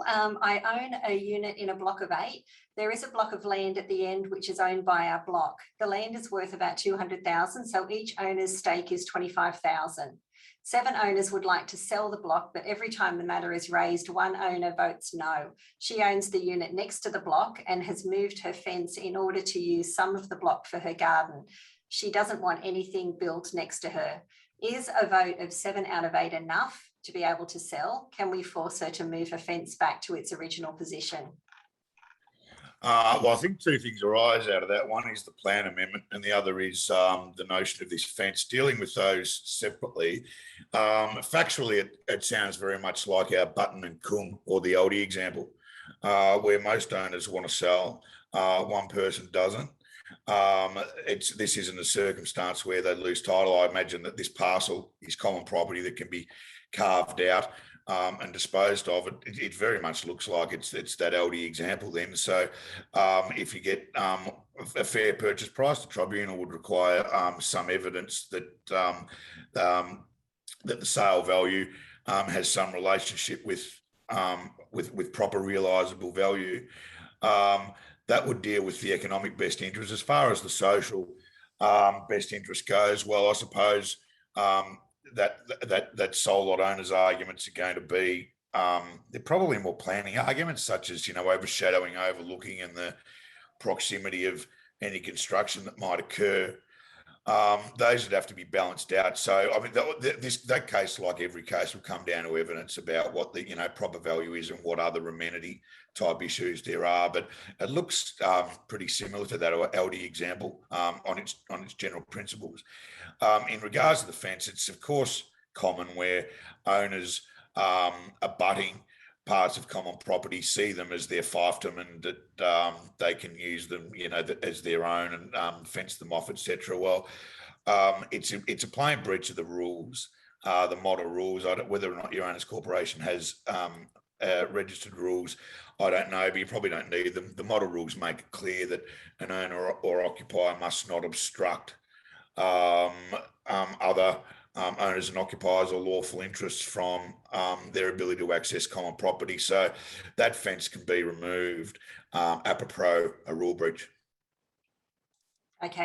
I own a unit in a block of 8. There is a block of land at the end which is owned by our block. The land is worth about 200,000, so each owner's stake is 25,000. 7 owners would like to sell the block, but every time the matter is raised, one owner votes no. She owns the unit next to the block and has moved her fence in order to use some of the block for her garden. She doesn't want anything built next to her. Is a vote of 7 out of 8 enough to be able to sell? Can we force her to move her fence back to its original position? Well, I think 2 things arise out of that. One is the plan amendment, and the other is the notion of this fence. Dealing with those separately, factually, it sounds very much like our Button and Kung or the Aldi example, where most owners want to sell, one person doesn't. This isn't a circumstance where they lose title. I imagine that this parcel is common property that can be carved out and disposed of. It very much looks like it's that LD example then. So if you get a fair purchase price, the tribunal would require some evidence that that the sale value has some relationship with proper realisable value. That would deal with the economic best interest. As far as the social best interest goes, well, I suppose that sole lot owners' arguments are going to be they're probably more planning arguments, such as overshadowing, overlooking, and the proximity of any construction that might occur. Those would have to be balanced out. So, I mean, that case, like every case, will come down to evidence about what the proper value is and what other amenity type issues there are. But it looks pretty similar to that LD example on its general principles. In regards to the fence, it's of course common where owners abutting parts of common property see them as their fiefdom, and that they can use them, as their own, and fence them off, etc. Well, it's a plain breach of the rules, the model rules. Whether or not your owner's corporation has registered rules, I don't know, but you probably don't need them. The model rules make it clear that an owner or occupier must not obstruct other owners and occupiers or lawful interests from their ability to access common property. So that fence can be removed apropos a rule breach.